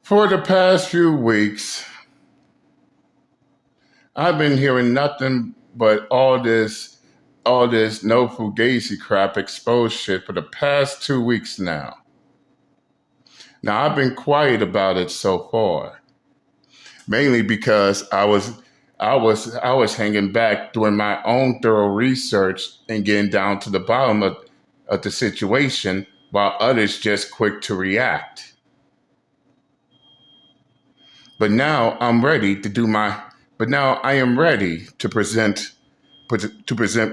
For the past few weeks, I've been hearing nothing but all this no Fugazi crap exposed shit for the past 2 weeks now. Now I've been quiet about it so far, mainly because I was hanging back doing my own thorough research and getting down to the bottom of the situation while others just quick to react. But now I'm ready to do my but now I am ready to present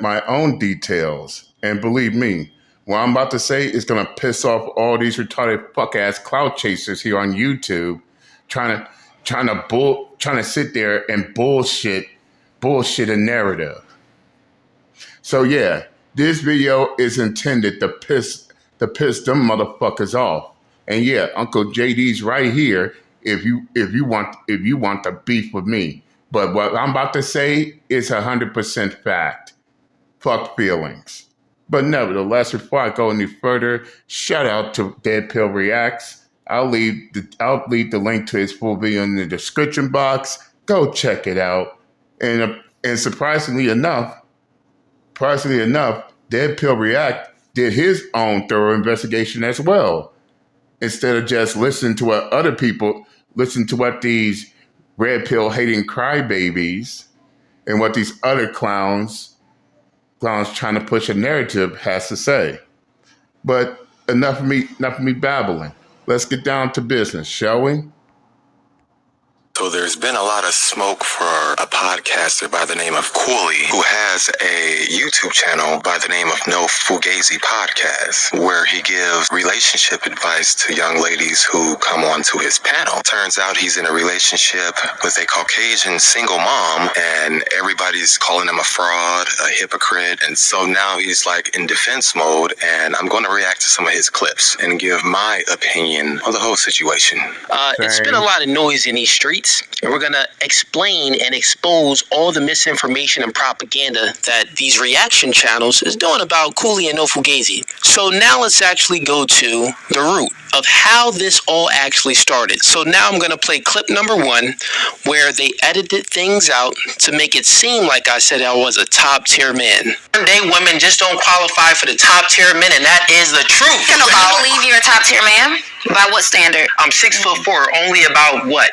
my own details. And believe me, what I'm about to say is gonna piss off all these retarded fuck ass clout chasers here on YouTube, trying to sit there and bullshit a narrative. So yeah, this video is intended to piss them motherfuckers off. And yeah, Uncle JD's right here if you want the beef with me. But what I'm about to say is 100% fact. Fuck feelings. But nevertheless, before I go any further, shout out to Dead Pill Reacts. I'll leave the link to his full video in the description box. Go check it out. And surprisingly enough, Dead Pill React did his own thorough investigation as well. Instead of just listening to what these red pill hating crybabies and what these other clowns trying to push a narrative has to say. But enough of me babbling. Let's get down to business, shall we? So there's been a lot of smoke for a podcaster by the name of Cooley, who has a YouTube channel by the name of No Fugazee Podcast, where he gives relationship advice to young ladies who come onto his panel. Turns out he's in a relationship with a Caucasian single mom, and everybody's calling him a fraud, a hypocrite, and so now he's like in defense mode, and I'm going to react to some of his clips and give my opinion on the whole situation. It's been a lot of noise in these streets. And we're going to explain and expose all the misinformation and propaganda that these reaction channels is doing about Cooley and No Fugazi. So now let's actually go to the root of how this all actually started. So now I'm going to play clip number 1, where they edited things out to make it seem like I said I was a top tier man. Day women just don't qualify for the top tier men, and that is the truth. Do you believe you're a top tier man? By what standard? I'm 6'4", only about what?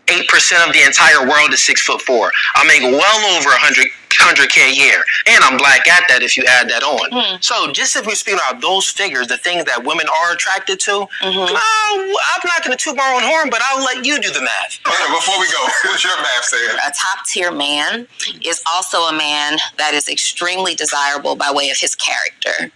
8% of the entire world is 6'4". I make well over 100K a year, and I'm black at that if you add that on. So just if we speak about those figures, the things that women are attracted to, I'm not going to toot my own horn, but I'll let you do the math. Okay, before we go, what's your math saying? A top tier man is also a man that is extremely desirable by way of his character.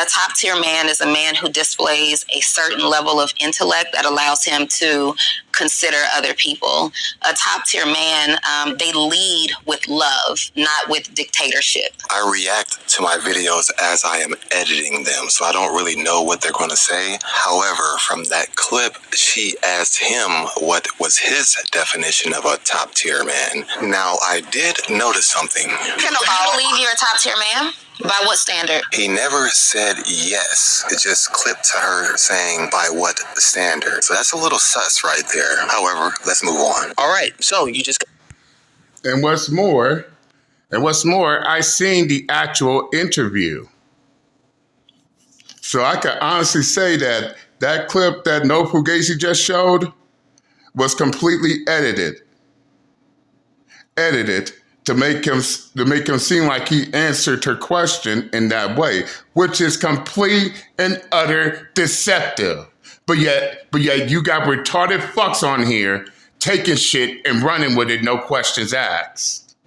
A top tier man is a man who displays a certain level of intellect that allows him to consider other people. A top tier man, they lead with love, not with dictatorship. I react to my videos as I am editing them, so I don't really know what they're going to say. However, from that clip, she asked him what was his definition of a top tier man. Now, I did notice something. Do you believe you're a top tier man? By what standard? He never said yes. It just clipped to her saying by what standard. So that's a little sus right there. However, let's move on. All right, so you just... And what's more, I seen the actual interview. So I can honestly say that clip that No Fugazi just showed was completely edited to make him seem like he answered her question in that way, which is complete and utter deceptive. But yet you got retarded fucks on here taking shit and running with it, no questions asked.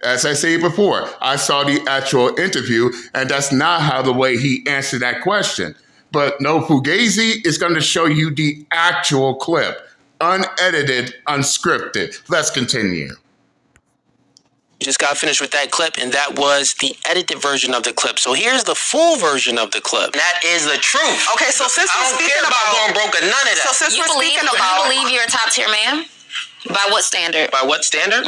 As I said before, I saw the actual interview, and that's not how the way he answered that question. But No Fugazi is going to show you the actual clip. Unedited, unscripted. Let's continue. You just got finished with that clip, and that was the edited version of the clip. So here's the full version of the clip. That is the truth. Okay, so since I don't care about going broke or none of that. So since you believe you're a top tier man? By what standard? By what standard?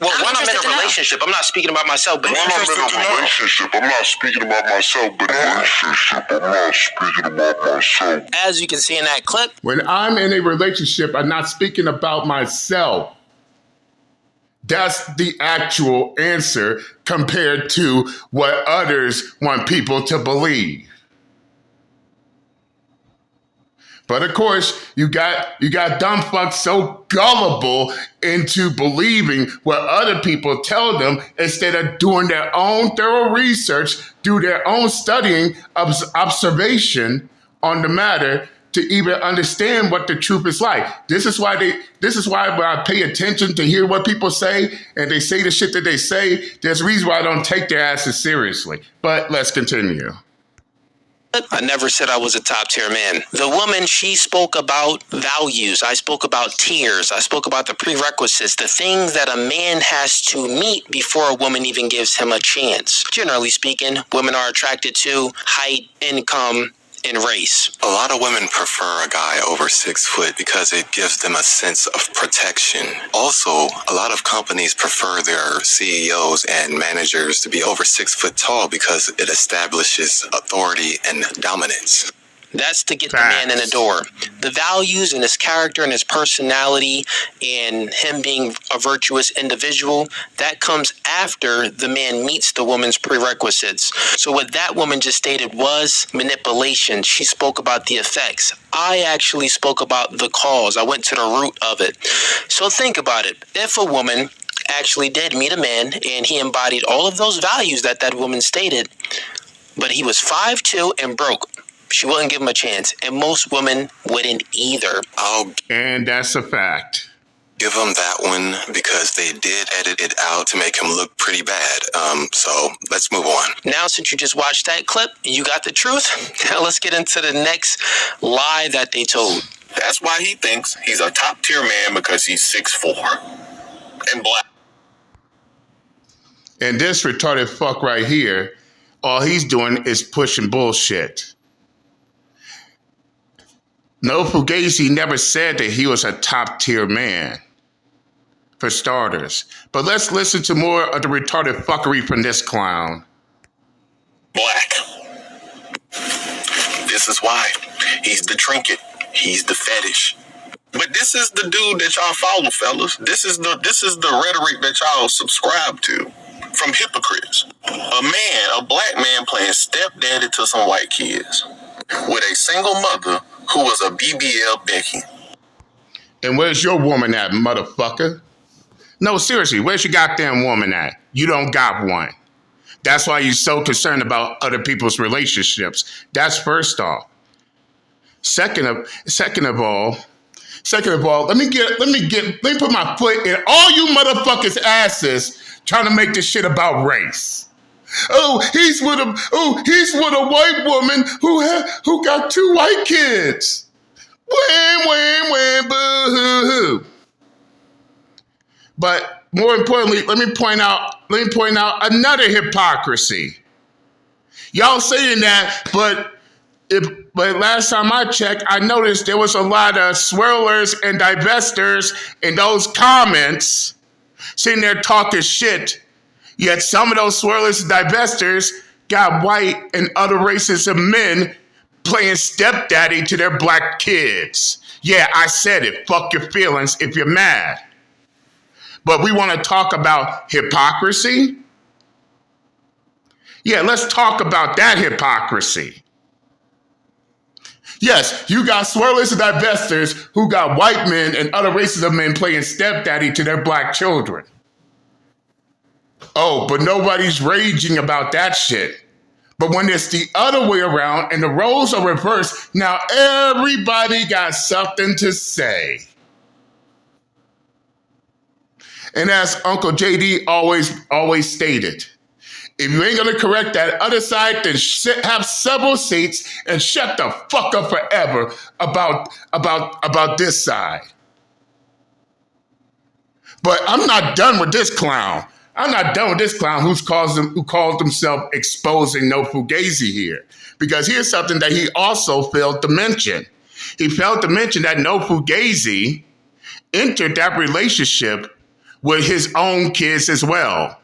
Well, when I'm in a relationship, I'm not speaking about myself, but when I'm in a relationship, I'm not speaking about myself, as you can see in that clip, when I'm in a relationship, I'm not speaking about myself. That's the actual answer compared to what others want people to believe. But of course, you got dumb fucks so gullible into believing what other people tell them instead of doing their own thorough research, do their own studying, observation on the matter to even understand what the truth is like. This is why when I pay attention to hear what people say and they say the shit that they say, there's a reason why I don't take their asses seriously. But let's continue. I never said I was a top tier man. The woman, she spoke about values. I spoke about tiers. I spoke about the prerequisites, the things that a man has to meet before a woman even gives him a chance. Generally speaking, women are attracted to height, income, and race. A lot of women prefer a guy over 6 foot because it gives them a sense of protection. Also, a lot of companies prefer their CEOs and managers to be over 6 foot tall because it establishes authority and dominance. That's to get the man in the door. The values and his character and his personality and him being a virtuous individual, that comes after the man meets the woman's prerequisites. So what that woman just stated was manipulation. She spoke about the effects. I actually spoke about the cause. I went to the root of it. So think about it. If a woman actually did meet a man and he embodied all of those values that that woman stated, but he was 5'2" and broke, she wouldn't give him a chance, and most women wouldn't either. And that's a fact. Give him that one because they did edit it out to make him look pretty bad. So let's move on. Now, since you just watched that clip, you got the truth. Now let's get into the next lie that they told. That's why he thinks he's a top tier man because he's 6'4" and black. And this retarded fuck right here, all he's doing is pushing bullshit. No, Fugazee never said that he was a top-tier man, for starters. But let's listen to more of the retarded fuckery from this clown. Black. This is why. He's the trinket. He's the fetish. But this is the dude that y'all follow, fellas. This is the rhetoric that y'all subscribe to from hypocrites. A black man playing stepdaddy to some white kids with a single mother who was a BBL Becky. And where's your woman at, motherfucker? No, seriously, where's your goddamn woman at? You don't got one. That's why you're so concerned about other people's relationships. That's first off. Second of all, let me put my foot in all you motherfuckers' asses trying to make this shit about race. He's with a white woman who got 2 white kids. Wham, boo-hoo-hoo. But more importantly, let me point out another hypocrisy. Y'all saying that, but last time I checked, I noticed there was a lot of swirlers and divestors in those comments sitting there talking shit. Yet some of those swirlers and divestors got white and other races of men playing stepdaddy to their black kids. Yeah, I said it. Fuck your feelings if you're mad. But we want to talk about hypocrisy? Yeah, let's talk about that hypocrisy. Yes, you got swirlers and divestors who got white men and other races of men playing stepdaddy to their black children. Oh, but nobody's raging about that shit. But when it's the other way around and the roles are reversed, now everybody got something to say. And as Uncle JD always stated, if you ain't gonna correct that other side, then have several seats and shut the fuck up forever about this side. But I'm not done with this clown. I'm not done with this clown who calls himself exposing No Fugazee here. Because here's something that he also failed to mention. He failed to mention that No Fugazee entered that relationship with his own kids as well.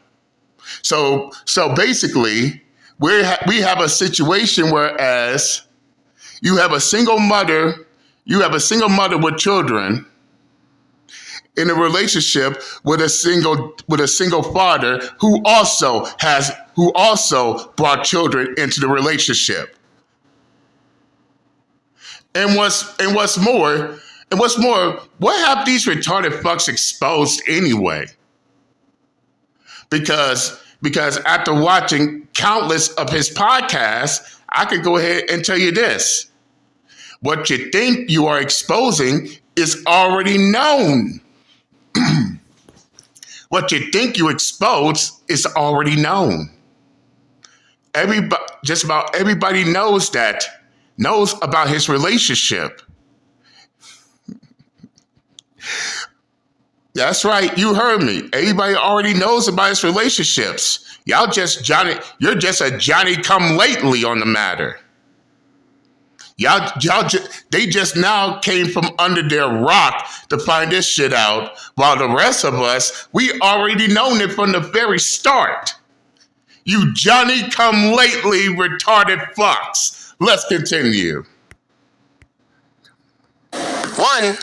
So basically, we have a situation whereas you have a single mother with children in a relationship with a single father who also brought children into the relationship. And what's more, what have these retarded fucks exposed anyway? Because after watching countless of his podcasts, I could go ahead and tell you this. What you think you are exposing is already known. What you think you expose is already known. Just about everybody knows about his relationship. That's right, you heard me. Everybody already knows about his relationships. You're just a Johnny come lately on the matter. They just now came from under their rock to find this shit out, while the rest of us, we already known it from the very start. You Johnny come lately retarded fucks. Let's continue. One,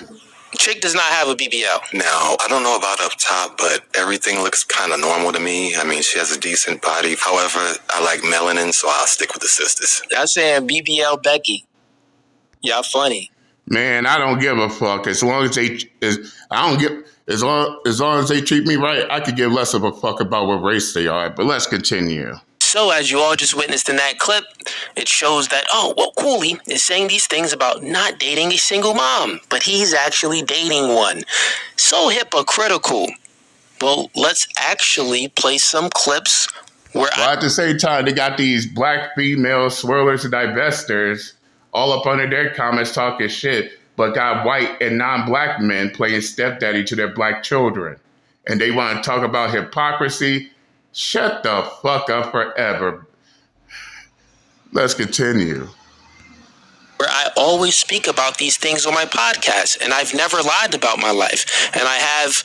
chick does not have a BBL. Now, I don't know about up top, but everything looks kind of normal to me. I mean, she has a decent body. However, I like melanin, so I'll stick with the sisters. Y'all saying BBL Becky. Y'all funny. Man, I don't give a fuck. As long as they treat me right, I could give less of a fuck about what race they are. But let's continue. So, as you all just witnessed in that clip, it shows that, Cooley is saying these things about not dating a single mom, but he's actually dating one. So hypocritical. Well, let's actually play some clips where at the same time, they got these black female swirlers and divestors all up under their comments talking shit, but got white and non-black men playing stepdaddy to their black children. And they want to talk about hypocrisy. Shut the fuck up forever. Let's continue. Where I always speak about these things on my podcast, and I've never lied about my life. And I have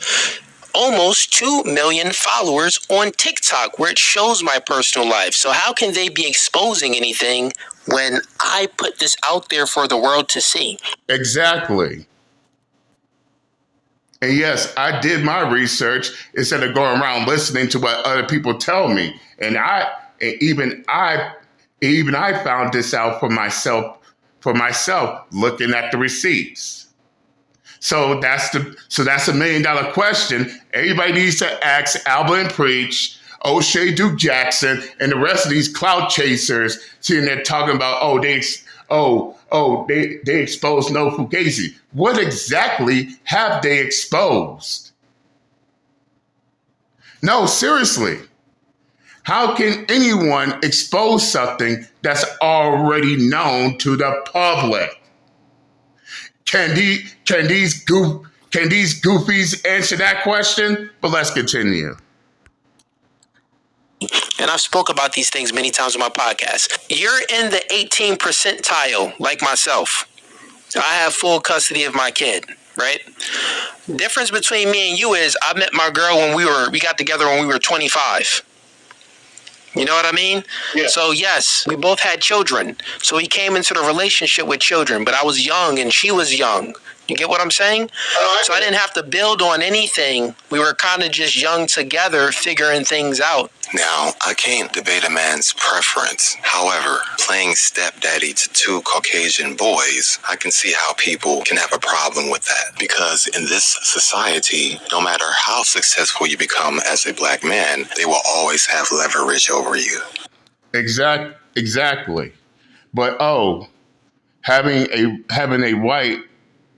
almost 2 million followers on TikTok where it shows my personal life. So how can they be exposing anything when I put this out there for the world to see? Exactly. And yes, I did my research instead of going around listening to what other people tell me. And even I found this out for myself looking at the receipts. So that's $1 million question. Everybody needs to ask Alba and Preach, O'Shea Duke Jackson, and the rest of these clout chasers sitting there talking about, they exposed No Fugazee. What exactly have they exposed? No, seriously. How can anyone expose something that's already known to the public? Can these goofies answer that question? But let's continue. And I've spoke about these things many times on my podcast. You're in the 18th percentile, like myself. I have full custody of my kid, right? Difference between me and you is I met my girl when we got together when we were 25. You know what I mean? Yeah. So yes, we both had children. So we came into the relationship with children, but I was young and she was young. You get what I'm saying? So I didn't have to build on anything. We were kind of just young together, figuring things out. Now, I can't debate a man's preference. However, playing stepdaddy to 2 Caucasian boys, I can see how people can have a problem with that. Because in this society, no matter how successful you become as a black man, they will always have leverage over you. Exactly. But having a white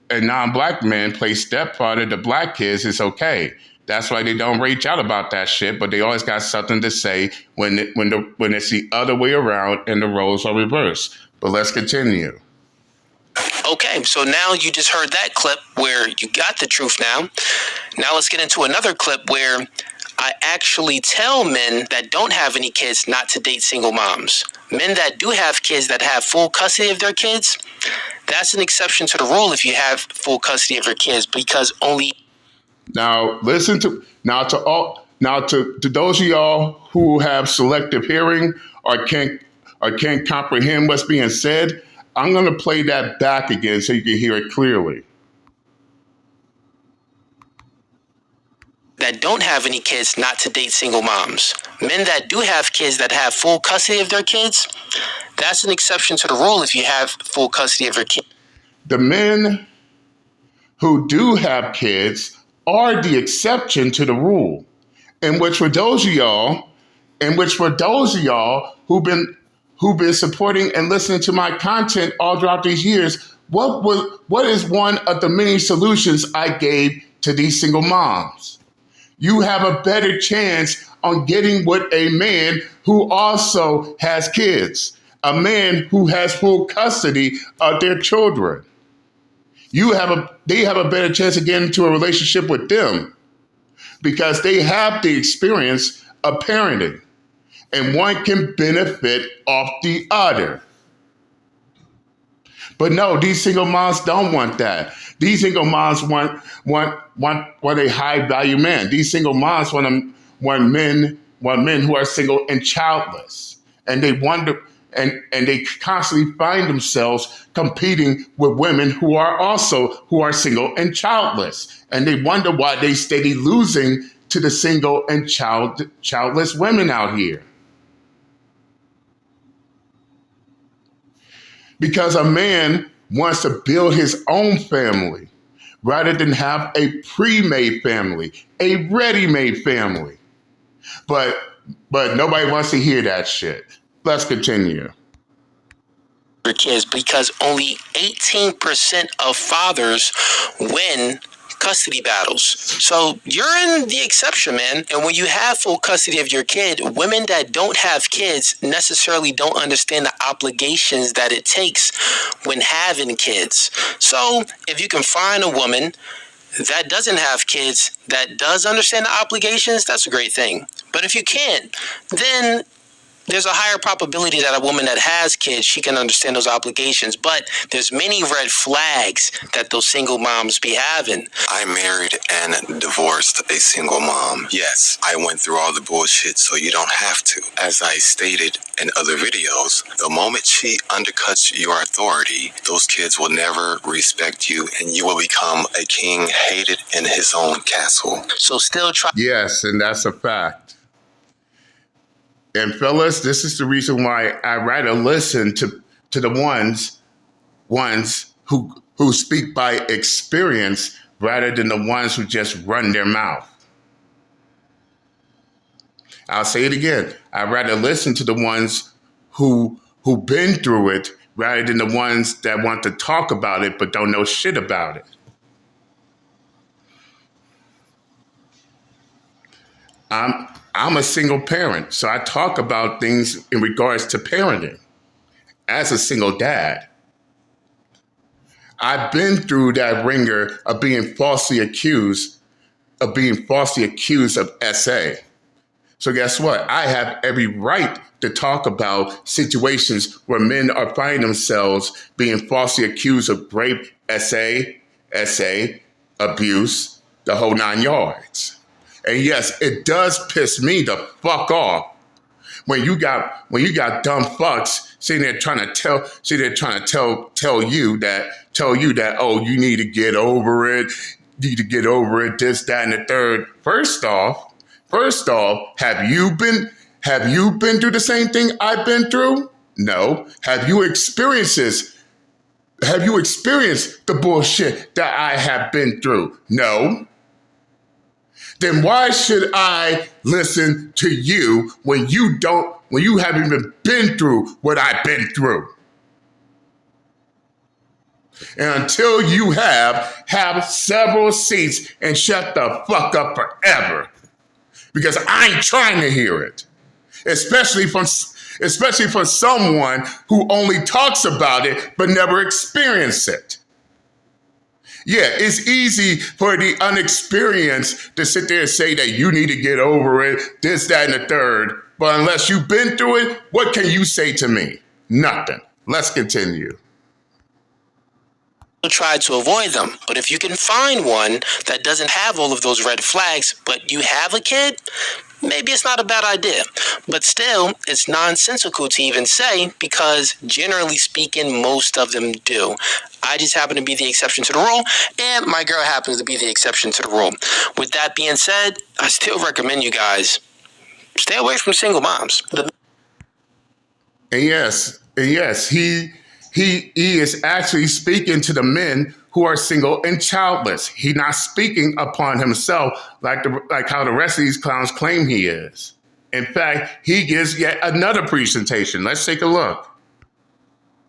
and non-black man play stepfather to black kids is okay. That's why they don't reach out about that shit, but they always got something to say when it's the other way around and the roles are reversed. But let's continue. Okay, so now you just heard that clip where you got the truth now. Now let's get into another clip where I actually tell men that don't have any kids not to date single moms. Men that do have kids that have full custody of their kids, that's an exception to the rule if you have full custody of your kids, because only... Now listen to to those of y'all who have selective hearing or can't comprehend what's being said. I'm going to play that back again so you can hear it clearly. That don't have any kids not to date single moms. Men that do have kids that have full custody of their kids, that's an exception to the rule if you have full custody of your kid. The men who do have kids are the exception to the rule. In which for those of y'all who've been supporting and listening to my content all throughout these years, what is one of the many solutions I gave to these single moms? You have a better chance on getting with a man who also has kids, a man who has full custody of their children. They have a better chance of getting into a relationship with them because they have the experience of parenting, and one can benefit off the other. But no, these single moms don't want that. These single moms want a high value man. These single moms want men who are single and childless, and they wonder and they constantly find themselves competing with women who are single and childless, and they wonder why they steady losing to the single and childless women out here. Because a man wants to build his own family rather than have a pre-made family, a ready-made family. But nobody wants to hear that shit. Let's continue. Your kids, because only 18% of fathers win custody battles. So you're in the exception, man. And when you have full custody of your kid, women that don't have kids necessarily don't understand the obligations that it takes when having kids. So if you can find a woman that doesn't have kids that does understand the obligations, that's a great thing. But if you can't, then there's a higher probability that a woman that has kids, she can understand those obligations. But there's many red flags that those single moms be having. I married and divorced a single mom. Yes, I went through all the bullshit, so you don't have to. As I stated in other videos, the moment she undercuts your authority, those kids will never respect you, and you will become a king hated in his own castle. So still try. Yes, and that's a fact. And fellas, this is the reason why I rather listen to the ones who speak by experience rather than the ones who just run their mouth. I'll say it again. I'd rather listen to the ones who've been through it rather than the ones that want to talk about it but don't know shit about it. I'm a single parent, so I talk about things in regards to parenting. As a single dad, I've been through that ringer of being falsely accused of SA. So guess what? I have every right to talk about situations where men are finding themselves being falsely accused of rape, SA, abuse, the whole 9 yards. And yes, it does piss me the fuck off when you got dumb fucks sitting there trying to tell you that, oh, you need to get over it, this, that, and the third. First off, have you been through the same thing I've been through? No. Have you experienced this? Have you experienced the bullshit that I have been through? No. Then why should I listen to you when you haven't even been through what I've been through? And until you have several seats and shut the fuck up forever. Because I ain't trying to hear it. Especially from someone who only talks about it but never experienced it. Yeah, it's easy for the unexperienced to sit there and say that you need to get over it, this, that, and the third. But unless you've been through it, what can you say to me? Nothing. Let's continue. try to avoid them. But if you can find one that doesn't have all of those red flags, but you have a kid, maybe it's not a bad idea. But still, it's nonsensical to even say because generally speaking, most of them do. I just happen to be the exception to the rule, and my girl happens to be the exception to the rule. With that being said, I still recommend you guys stay away from single moms. And yes, he is actually speaking to the men who are single and childless. He's not speaking upon himself like how the rest of these clowns claim he is. In fact, he gives yet another presentation. Let's take a look.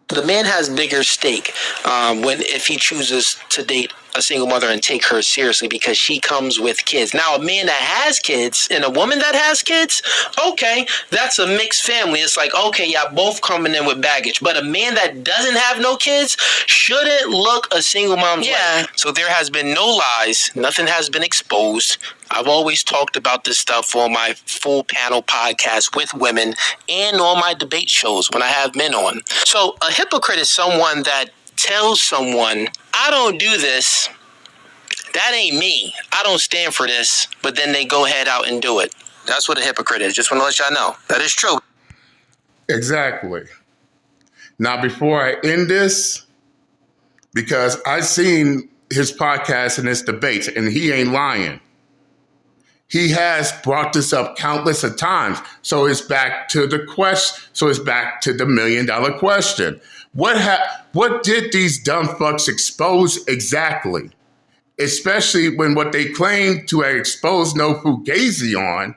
The man has bigger stake if he chooses to date a single mother and take her seriously because she comes with kids. Now, a man that has kids and a woman that has kids, okay, that's a mixed family. It's like, okay, y'all both coming in with baggage. But a man that doesn't have no kids shouldn't look a single mom's way. So there has been no lies. Nothing has been exposed. I've always talked about this stuff on my full panel podcast with women and on my debate shows when I have men on. So a hypocrite is someone that tells someone, I don't do this, that ain't me, I don't stand for this, but then they go head out and do it. That's what a hypocrite is. Just want to let y'all know. That is true. Exactly. Now, before I end this, because I've seen his podcast and his debates, and he ain't lying. He has brought this up countless of times. So it's back to the question. So it's back to the $1 million question. What did these dumb fucks expose exactly? Especially when what they claim to have exposed No Fugazee on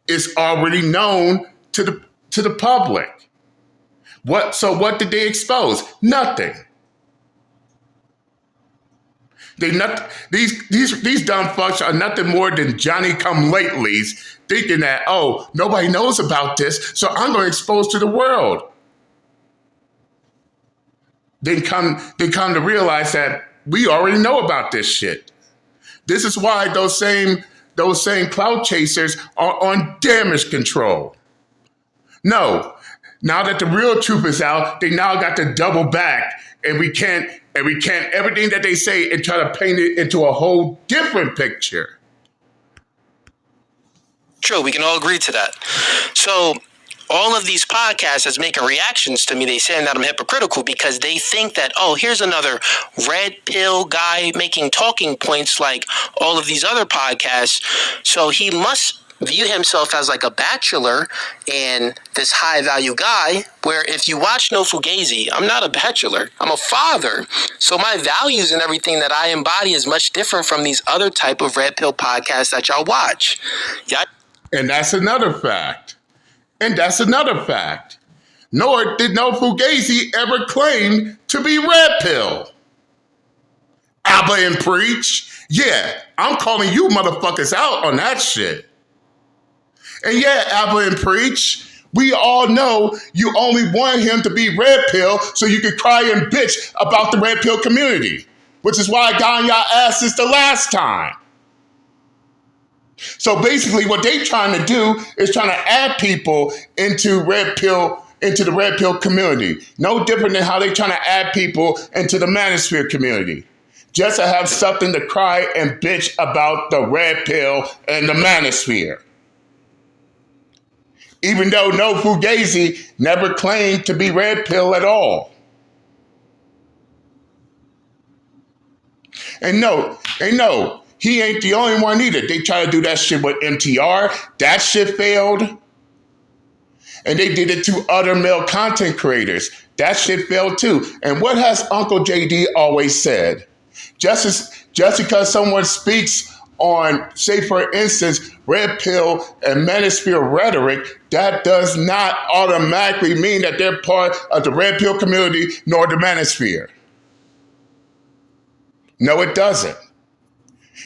is already known to the public. So what did they expose? Nothing. These dumb fucks are nothing more than Johnny-come-latelys thinking that, oh, nobody knows about this, so I'm going to expose to the world. Then come to realize that we already know about this shit. This is why those same clout chasers are on damage control. No, now that the real truth is out, they now got to double back, and we can't everything that they say and try to paint it into a whole different picture. True, we can all agree to that. So all of these podcasts that's making reactions to me, they saying that I'm hypocritical because they think that, oh, here's another red pill guy making talking points like all of these other podcasts. So he must view himself as like a bachelor and this high value guy, where if you watch No Fugazee, I'm not a bachelor, I'm a father. So my values and everything that I embody is much different from these other type of red pill podcasts that y'all watch. And that's another fact. Nor did No Fugazee ever claim to be red pill. Abba and Preach. Yeah, I'm calling you motherfuckers out on that shit. And yeah, Abba and Preach, we all know you only want him to be red pill so you can cry and bitch about the red pill community, which is why I got on y'all asses the last time. So basically what they trying to do is trying to add people into the red pill community. No different than how they trying to add people into the manosphere community. Just to have something to cry and bitch about the red pill and the manosphere. Even though No Fugazee never claimed to be red pill at all. And no, he ain't the only one either. They try to do that shit with MTR. That shit failed. And they did it to other male content creators. That shit failed too. And what has Uncle JD always said? Just because someone speaks on, say for instance, red pill and manosphere rhetoric, that does not automatically mean that they're part of the red pill community nor the manosphere. No, it doesn't.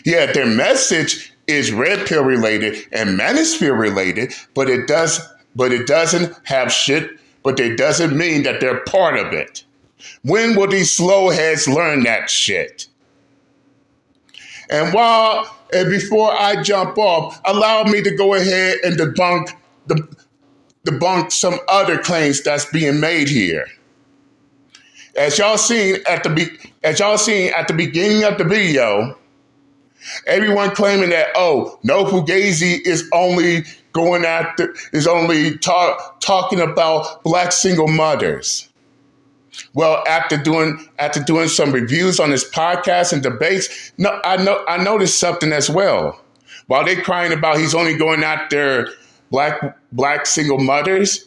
Yeah, their message is red pill related and manosphere related, but it doesn't have shit, but it doesn't mean that they're part of it. When will these slow heads learn that shit? And before I jump off, allow me to go ahead and debunk some other claims that's being made here. As y'all seen at the beginning of the video, everyone claiming that, oh, no, Fugazee is only talking about Black single mothers. Well, after doing some reviews on this podcast and debates, I noticed something as well. While they crying about he's only going after black single mothers,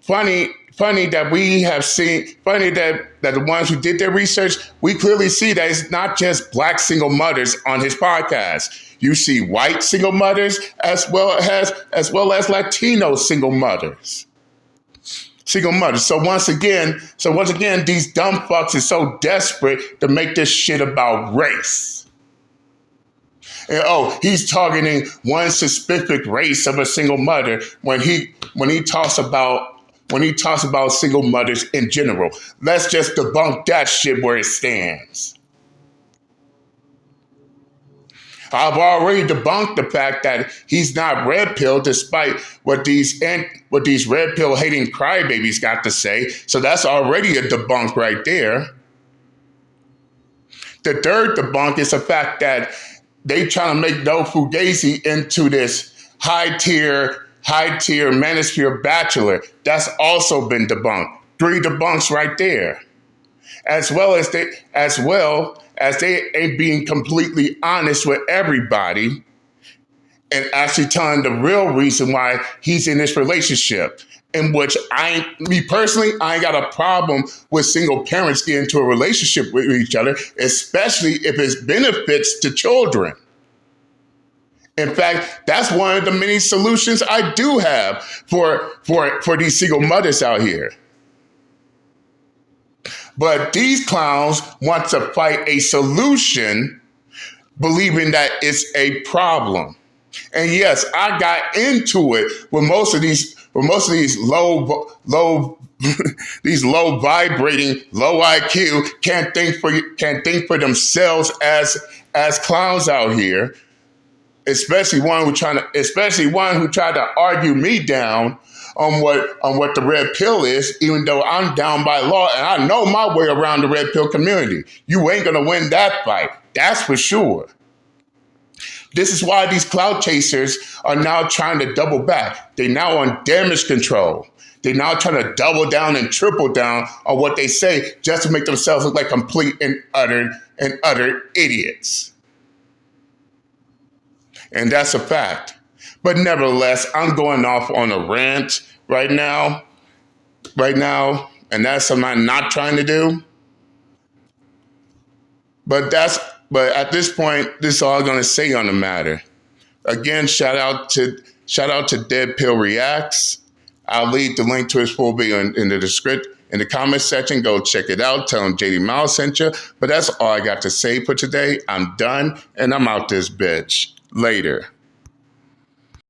funny that we have seen, funny that the ones who did their research, we clearly see that it's not just Black single mothers on his podcast. You see white single mothers as well as Latino single mothers. So once again, these dumb fucks are so desperate to make this shit about race. And, he's targeting one specific race of a single mother when he talks about single mothers in general. Let's just debunk that shit where it stands. I've already debunked the fact that he's not red pill, despite what these red pill hating crybabies got to say. So that's already a debunk right there. The third debunk is the fact that they trying to make No Fugazee into this high tier manosphere bachelor. That's also been debunked. 3 debunks right there. As well as they ain't being completely honest with everybody and actually telling the real reason why he's in this relationship. In which me personally, I ain't got a problem with single parents getting into a relationship with each other, especially if it's benefits to children. In fact, that's one of the many solutions I do have for these single mothers out here. But these clowns want to fight a solution, believing that it's a problem. And yes, I got into it with most of these low these low vibrating, low IQ can't think for themselves as clowns out here. Especially one who tried to argue me down on what the red pill is, even though I'm down by law and I know my way around the red pill community. You ain't gonna win that fight, that's for sure. This is why these clout chasers are now trying to double back. They're now on damage control. They're now trying to double down and triple down on what they say just to make themselves look like complete and utter idiots. And that's a fact. But nevertheless, I'm going off on a rant right now, and that's something I'm not trying to do. But at this point, this is all I'm going to say on the matter. Again, shout out to Dead Pill Reacts. I'll leave the link to his full video in the comment section. Go check it out. Tell him JD Miles sent you. But that's all I got to say for today. I'm done, and I'm out this bitch. Later.